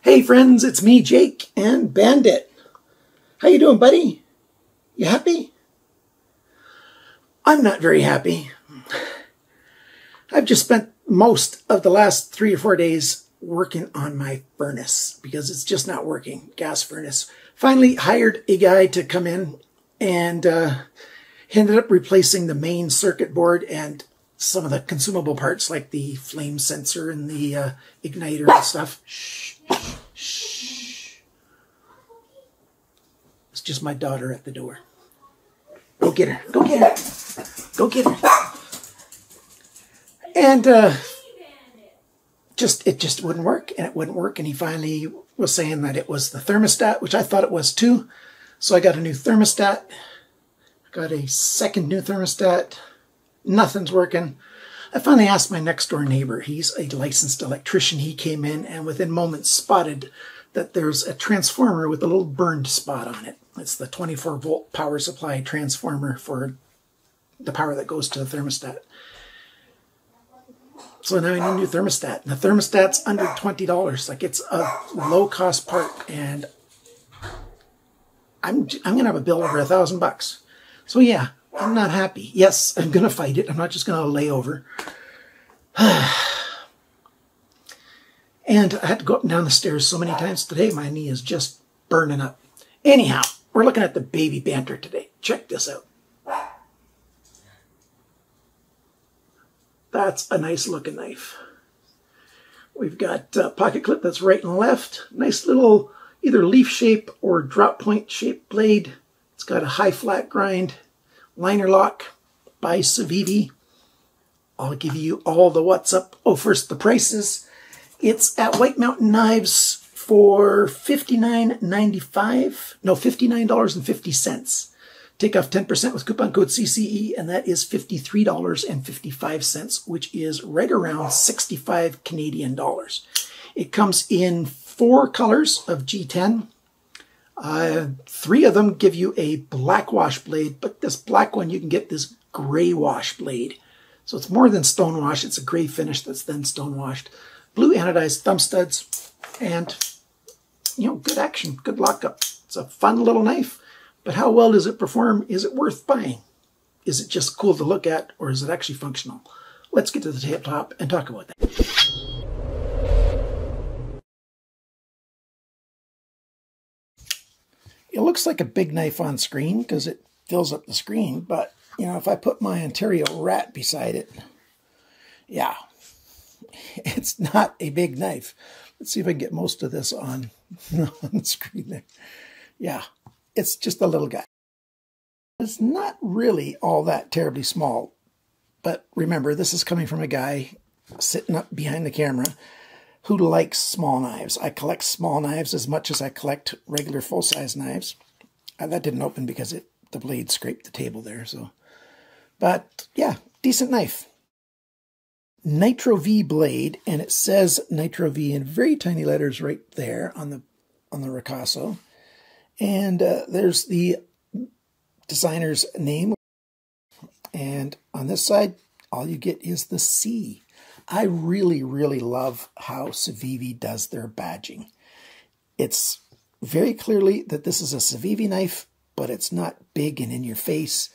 Hey friends, it's me, Jake, and Bandit. How you doing, buddy? You happy? I'm not very happy. I've just spent most of the last 3 or 4 days working on my furnace because it's just not working, gas furnace. Finally hired a guy to come in and ended up replacing the main circuit board and some of the consumable parts like the flame sensor and the igniter and stuff. Shh, shh. It's just my daughter at the door. Go get her. Go get her. Go get her. And it just wouldn't work, and it wouldn't work. And he finally was saying that it was the thermostat, which I thought it was too. So I got a new thermostat. Got a second new thermostat. Nothing's working. I finally asked my next door neighbor. He's a licensed electrician. He came in and within moments spotted that there's a transformer with a little burned spot on it. It's the 24-volt power supply transformer for the power that goes to the thermostat. So now I need a new thermostat. And the thermostat's under $20. Like, it's a low-cost part. And I'm going to have a bill over $1,000. So yeah, I'm not happy. Yes, I'm going to fight it. I'm not just going to lay over. And I had to go up and down the stairs so many times today, my knee is just burning up. Anyhow, we're looking at the baby Banter today. Check this out. That's a nice looking knife. We've got a pocket clip that's right and left. Nice little either leaf shape or drop point shaped blade. It's got a high flat grind. Liner lock by CIVIVI. I'll give you all the what's up. Oh, first the prices. It's at White Mountain Knives for $59.95. No, $59.50. Take off 10% with coupon code CCE, and that is $53.55, which is right around 65 Canadian dollars. It comes in 4 colors of G10. 3 of them give you a black wash blade, but this black one you can get this gray wash blade. So it's more than stone wash. It's a gray finish that's then stone washed. Blue anodized thumb studs, and you know, good action, good lockup. It's a fun little knife, but how well does it perform? Is it worth buying? Is it just cool to look at, or is it actually functional? Let's get to the tabletop and talk about that. It looks like a big knife on screen because it fills up the screen, but you know, if I put my Ontario rat beside it, yeah, it's not a big knife. Let's see if I can get most of this on the screen there. Yeah, it's just a little guy. It's not really all that terribly small, but remember, this is coming from a guy sitting up behind the camera who likes small knives. I collect small knives as much as I collect regular full-size knives. That didn't open because the blade scraped the table there. So, but yeah, decent knife. Nitro V blade, and it says Nitro V in very tiny letters right there on the ricasso. And there's the designer's name. And on this side, all you get is the C. I really, really love how CIVIVI does their badging. It's very clearly that this is a CIVIVI knife, but it's not big and in your face.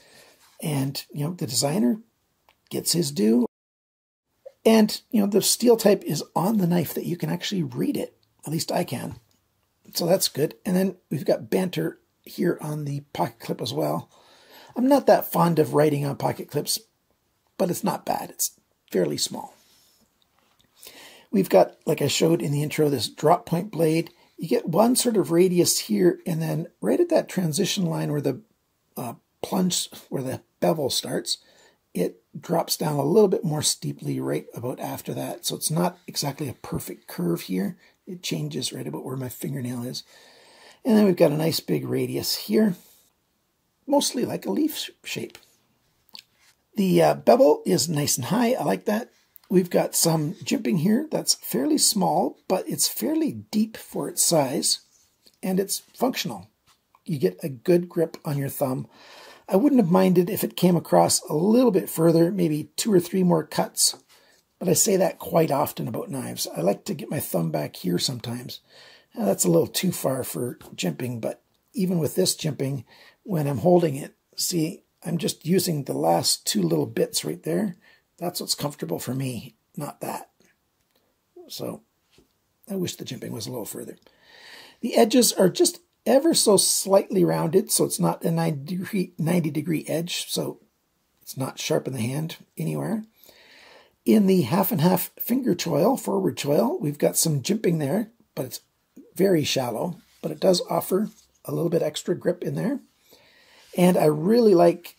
And, you know, the designer gets his due. And, you know, the steel type is on the knife that you can actually read it. At least I can. So that's good. And then we've got Banter here on the pocket clip as well. I'm not that fond of writing on pocket clips, but it's not bad. It's fairly small. We've got, like I showed in the intro, this drop point blade. You get one sort of radius here, and then right at that transition line where the plunge, where the bevel starts, it drops down a little bit more steeply right about after that. So it's not exactly a perfect curve here. It changes right about where my fingernail is. And then we've got a nice big radius here, mostly like a leaf shape. The bevel is nice and high. I like that. We've got some jimping here that's fairly small, but it's fairly deep for its size, and it's functional. You get a good grip on your thumb. I wouldn't have minded if it came across a little bit further, maybe 2 or 3 more cuts, but I say that quite often about knives. I like to get my thumb back here sometimes, Now, that's a little too far for jimping, but even with this jimping, when I'm holding it, see, I'm just using the last two little bits right there. That's what's comfortable for me, not that. So I wish the jimping was a little further. The edges are just ever so slightly rounded, so it's not a 90 degree edge, so it's not sharp in the hand anywhere. In the half and half finger choil, forward choil, we've got some jimping there, but it's very shallow, but it does offer a little bit extra grip in there. And I really like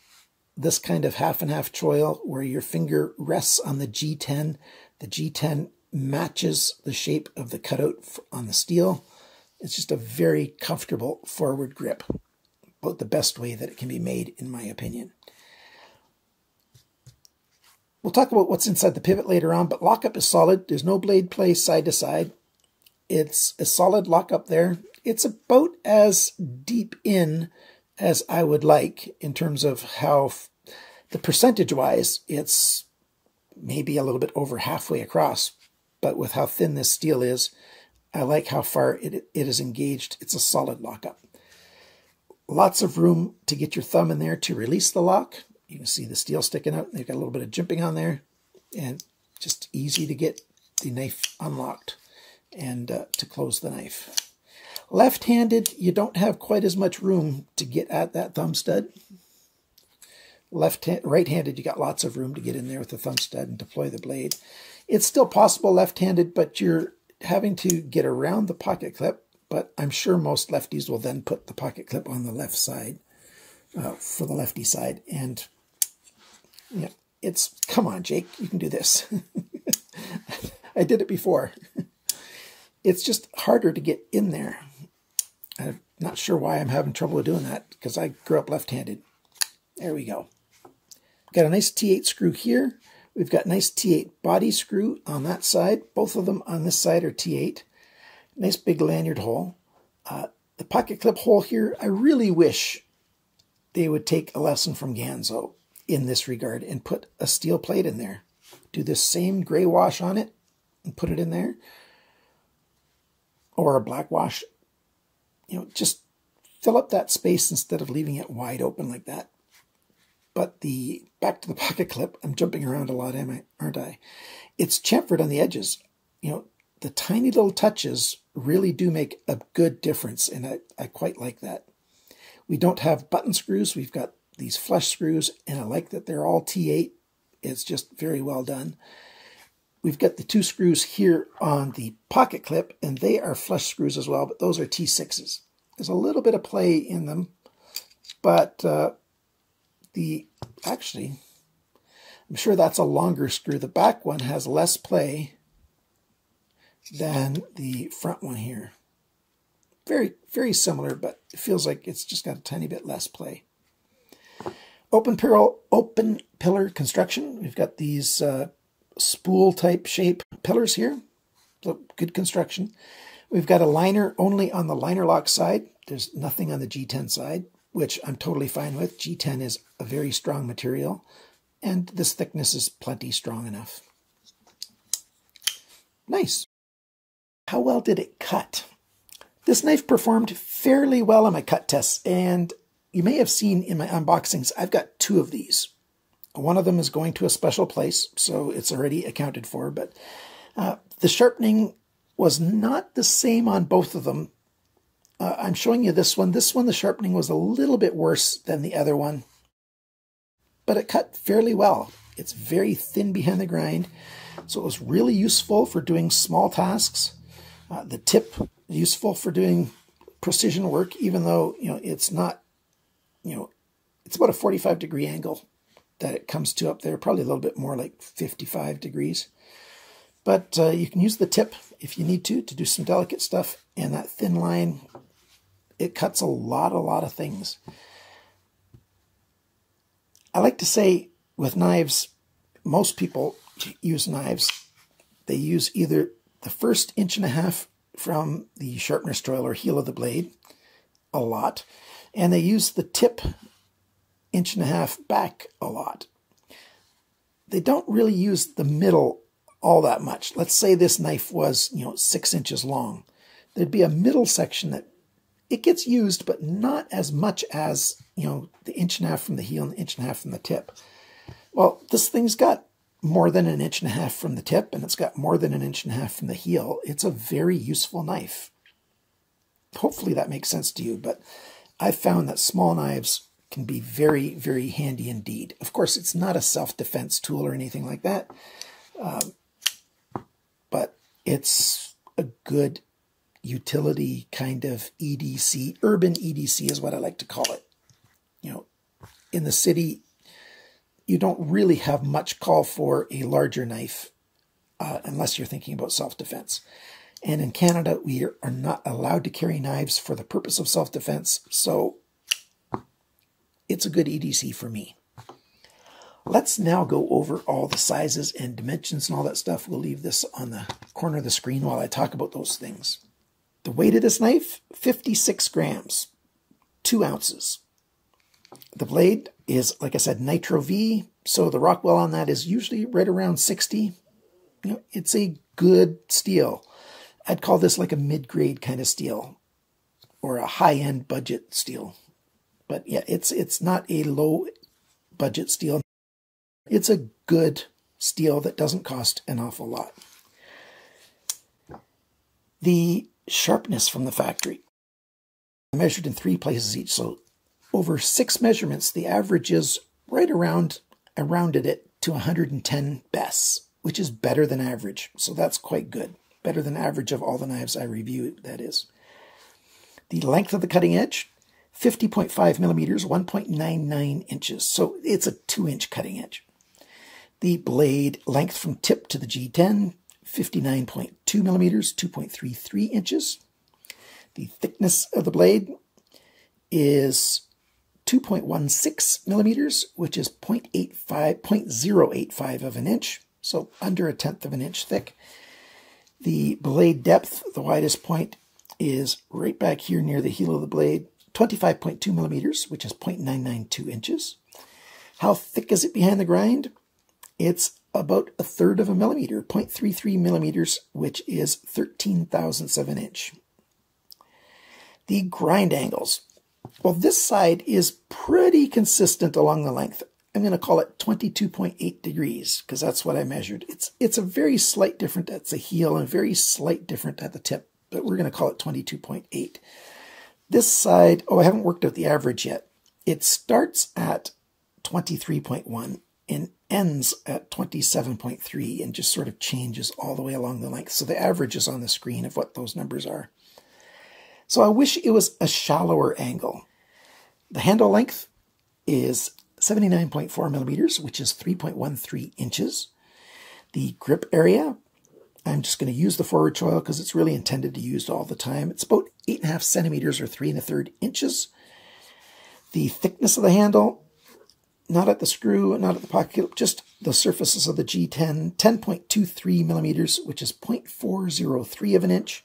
this kind of half and half choil where your finger rests on the G10. The G10 matches the shape of the cutout on the steel. It's just a very comfortable forward grip, about the best way that it can be made, in my opinion. We'll talk about what's inside the pivot later on, but lockup is solid. There's no blade play side to side. It's a solid lockup there. It's about as deep in as I would like in terms of how, the percentage-wise, it's maybe a little bit over halfway across. But with how thin this steel is, I like how far it is engaged. It's a solid lockup. Lots of room to get your thumb in there to release the lock. You can see the steel sticking out. They've got a little bit of jimping on there. And just easy to get the knife unlocked and to close the knife. Left-handed, you don't have quite as much room to get at that thumb stud. Right-handed, you got lots of room to get in there with the thumb stud and deploy the blade. It's still possible left-handed, but you're having to get around the pocket clip. But I'm sure most lefties will then put the pocket clip on the left side for the lefty side. And yeah, come on, Jake, you can do this. I did it before. It's just harder to get in there. I'm not sure why I'm having trouble doing that, because I grew up left-handed. There we go. Got a nice T8 screw here. We've got nice T8 body screw on that side. Both of them on this side are T8. Nice big lanyard hole. The pocket clip hole here, I really wish they would take a lesson from Ganzo in this regard and put a steel plate in there. Do this same gray wash on it and put it in there. Or a black wash. You know, just fill up that space instead of leaving it wide open like that. But back to the pocket clip, I'm jumping around a lot, aren't I? It's chamfered on the edges. You know, the tiny little touches really do make a good difference, and I quite like that. We don't have button screws. We've got these flush screws, and I like that they're all T8. It's just very well done. We've got the two screws here on the pocket clip, and they are flush screws as well, but those are T6s. There's a little bit of play in them, but actually, I'm sure that's a longer screw. The back one has less play than the front one here. Very, very similar, but it feels like it's just got a tiny bit less play. Open pillar construction. We've got these spool type shape pillars here. So good construction. We've got a liner only on the liner lock side. There's nothing on the G10 side, which I'm totally fine with. G10 is a very strong material, and this thickness is plenty strong enough. Nice. How well did it cut? This knife performed fairly well on my cut tests, and you may have seen in my unboxings, I've got two of these. One of them is going to a special place, so it's already accounted for, but the sharpening was not the same on both of them. I'm showing you this one. This one, the sharpening was a little bit worse than the other one, but it cut fairly well. It's very thin behind the grind, so it was really useful for doing small tasks. The tip, useful for doing precision work, even though, you know, it's not, you know, it's about a 45-degree angle that it comes to up there, probably a little bit more like 55 degrees. But you can use the tip if you need to do some delicate stuff, and that thin line, it cuts a lot of things. I like to say with knives, most people use knives. They use either the first 1.5 inches from the sharpener's choil or heel of the blade a lot, and they use the tip 1.5 inches back a lot. They don't really use the middle all that much. Let's say this knife was, you know, 6 inches long. There'd be a middle section that it gets used, but not as much as, the 1.5" from the heel and the 1.5" from the tip. Well, this thing's got more than 1.5" from the tip, and it's got more than 1.5" from the heel. It's a very useful knife. Hopefully that makes sense to you, but I've found that small knives can be very, very handy indeed. Of course, it's not a self-defense tool or anything like that, but it's a good utility kind of EDC. Urban EDC is what I like to call it. In the city, you don't really have much call for a larger knife unless you're thinking about self-defense. And in Canada, we are not allowed to carry knives for the purpose of self-defense, so it's a good EDC for me. Let's now go over all the sizes and dimensions and all that stuff. We'll leave this on the corner of the screen while I talk about those things. The weight of this knife, 56 grams, 2 ounces. The blade is, like I said, Nitro V, so the Rockwell on that is usually right around 60. It's a good steel. I'd call this like a mid-grade kind of steel or a high-end budget steel. But yeah, it's not a low-budget steel. It's a good steel that doesn't cost an awful lot. The sharpness from the factory, measured in 3 places each, so over 6 measurements, the average is right around, I rounded it to 110 bests, which is better than average. So that's quite good. Better than average of all the knives I review, that is. The length of the cutting edge, 50.5 millimeters, 1.99 inches. So it's a 2-inch cutting edge. The blade length from tip to the G10, 59.2 millimeters, 2.33 inches. The thickness of the blade is 2.16 millimeters, which is 0.085 of an inch, so under 1/10 of an inch thick. The blade depth, the widest point, is right back here near the heel of the blade, 25.2 millimeters, which is 0.992 inches. How thick is it behind the grind? It's about 1/3 of a millimeter, 0.33 millimeters, which is 13/1000ths of an inch. The grind angles. Well, this side is pretty consistent along the length. I'm going to call it 22.8 degrees because that's what I measured. It's a very slight different at the heel and a very slight different at the tip, but we're going to call it 22.8. This side, I haven't worked out the average yet. It starts at 23.1 and ends at 27.3 and just sort of changes all the way along the length. So the average is on the screen of what those numbers are. So I wish it was a shallower angle. The handle length is 79.4 millimeters, which is 3.13 inches. The grip area, I'm just going to use the forward choil because it's really intended to be used all the time. It's about 8.5 centimeters or 3 1/3 inches. The thickness of the handle, not at the screw, not at the pocket, just the surfaces of the G10, 10.23 millimeters, which is 0.403 of an inch.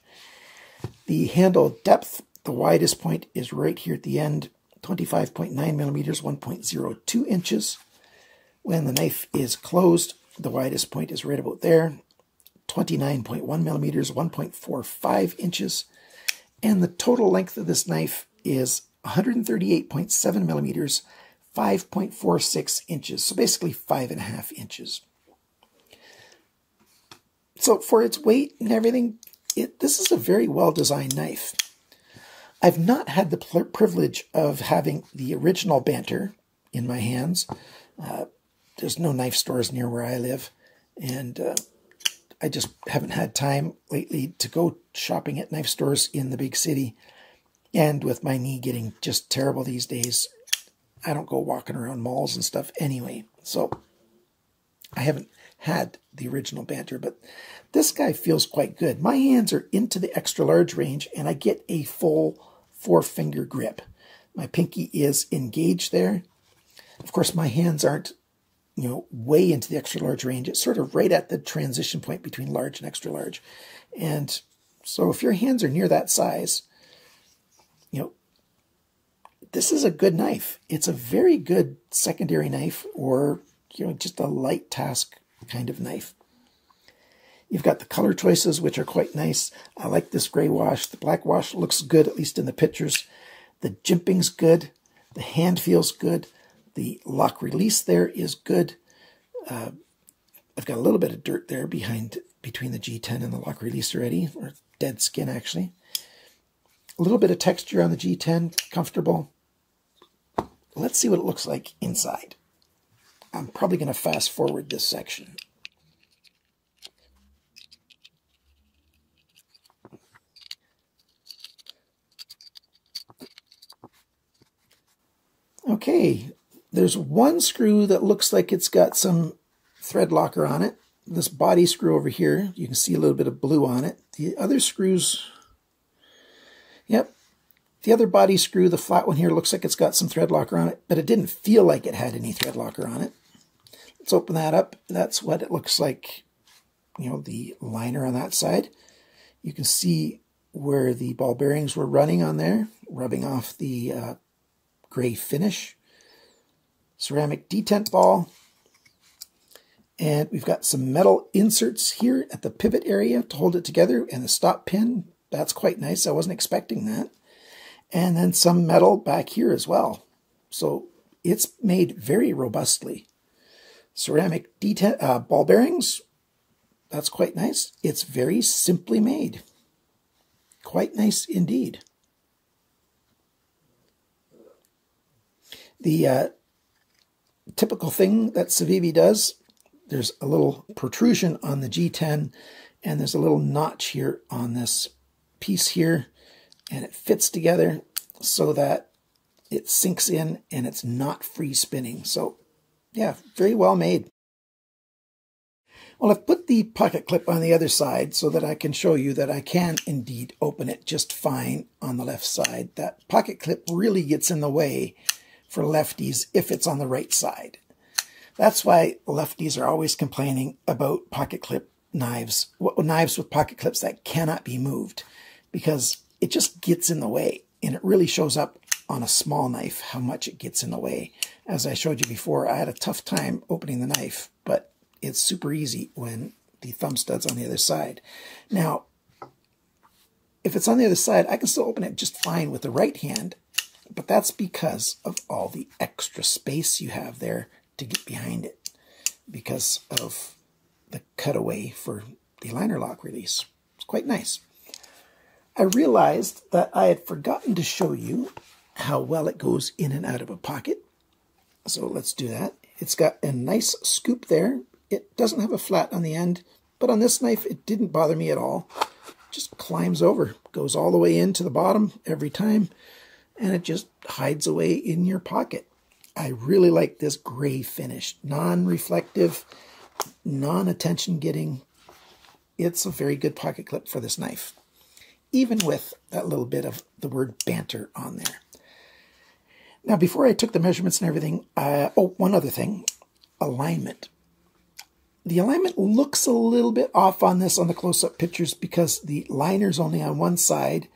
The handle depth, the widest point is right here at the end, 25.9 millimeters, 1.02 inches. When the knife is closed, the widest point is right about there, 29.1 millimeters, 1.45 inches. And the total length of this knife is 138.7 millimeters, 5.46 inches. So basically 5.5 inches. So for its weight and everything, this is a very well-designed knife. I've not had the privilege of having the original Banter in my hands. There's no knife stores near where I live, and I just haven't had time lately to go shopping at knife stores in the big city. And with my knee getting just terrible these days, I don't go walking around malls and stuff anyway. So I haven't had the original Banter, but this guy feels quite good. My hands are into the extra large range and I get a full 4-finger grip. My pinky is engaged there. Of course, my hands aren't, way into the extra large range. It's sort of right at the transition point between large and extra large. And so if your hands are near that size, this is a good knife. It's a very good secondary knife or, just a light task kind of knife. You've got the color choices, which are quite nice. I like this gray wash. The black wash looks good, at least in the pictures. The jimping's good. The hand feels good. The lock release there is good. I've got a little bit of dirt there between the G10 and the lock release already, or dead skin actually. A little bit of texture on the G10, comfortable. Let's see what it looks like inside. I'm probably going to fast forward this section. Okay, there's one screw that looks like it's got some thread locker on it. This body screw over here, you can see a little bit of blue on it. The other screws, yep, the other body screw, the flat one here, looks like it's got some thread locker on it, but it didn't feel like it had any thread locker on it. Let's open that up. That's what it looks like, you know, the liner on that side. You can see where the ball bearings were running on there, rubbing off the gray finish. Ceramic detent ball. And we've got some metal inserts here at the pivot area to hold it together, and the stop pin. That's quite nice. I wasn't expecting that. And then some metal back here as well. So it's made very robustly. Ceramic detent ball bearings. That's quite nice. It's very simply made. Quite nice indeed. The typical thing that CIVIVI does, there's a little protrusion on the G10, and there's a little notch here on this piece here, and it fits together so that it sinks in and it's not free spinning. So yeah, very well made. Well, I've put the pocket clip on the other side so that I can show you that I can indeed open it just fine on the left side. That pocket clip really gets in the way for lefties if it's on the right side. That's why lefties are always complaining about pocket clip knives, knives with pocket clips that cannot be moved, because it just gets in the way, and it really shows up on a small knife how much it gets in the way. As I showed you before, I had a tough time opening the knife, but it's super easy when the thumb stud's on the other side. Now, if it's on the other side, I can still open it just fine with the right hand, but that's because of all the extra space you have there to get behind it, because of the cutaway for the liner lock release. It's quite nice. I realized that I had forgotten to show you how well it goes in and out of a pocket. So let's do that. It's got a nice scoop there. It doesn't have a flat on the end, but on this knife it didn't bother me at all. Just climbs over, goes all the way into the bottom every time, and it just hides away in your pocket. I really like this gray finish. Non-reflective, non-attention getting. It's a very good pocket clip for this knife, even with that little bit of the word Banter on there. Now, before I took the measurements and everything, one other thing, alignment. The alignment looks a little bit off on this on the close-up pictures because the liner's only on one side,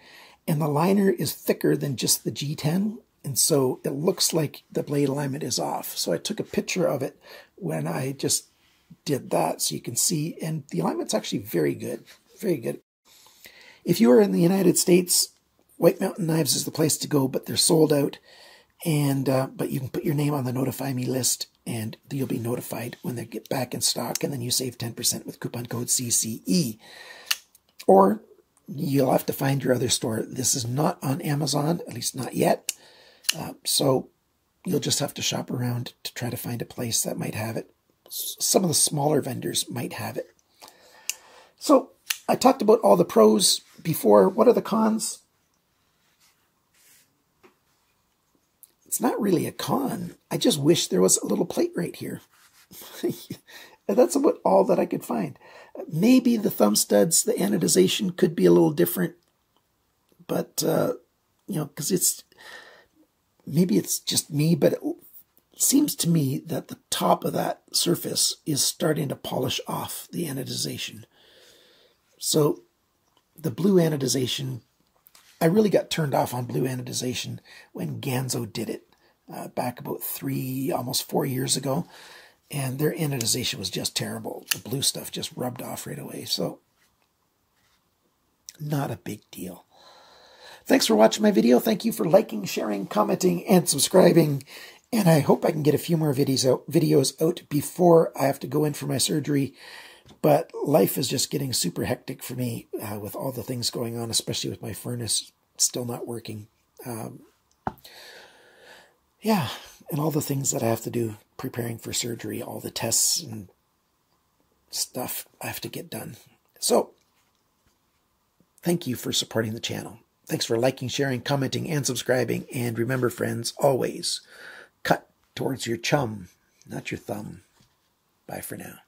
and the liner is thicker than just the G10, and so it looks like the blade alignment is off. So I took a picture of it when I just did that so you can see, and the alignment's actually very good, very good. If you are in the United States, White Mountain Knives is the place to go, but they're sold out, and but you can put your name on the Notify Me list, and you'll be notified when they get back in stock, and then you save 10% with coupon code CCE. Or you'll have to find your other store. This is not on Amazon, at least not yet. So you'll just have to shop around to try to find a place that might have it. Some of the smaller vendors might have it. So I talked about all the pros before. What are the cons? It's not really a con. I just wish there was a little plate right here. That's about all that I could find. Maybe the thumb studs, the anodization could be a little different, but you know, because maybe it's just me, but it seems to me that the top of that surface is starting to polish off the anodization. So the blue anodization, I really got turned off on blue anodization when Ganzo did it back about almost 4 years ago. And their anodization was just terrible. The blue stuff just rubbed off right away. So, not a big deal. Thanks for watching my video. Thank you for liking, sharing, commenting, and subscribing. And I hope I can get a few more videos out before I have to go in for my surgery. But life is just getting super hectic for me with all the things going on, especially with my furnace still not working. Yeah, and all the things that I have to do preparing for surgery, all the tests and stuff I have to get done. So, thank you for supporting the channel. Thanks for liking, sharing, commenting, and subscribing. And remember, friends, always cut towards your chum, not your thumb. Bye for now.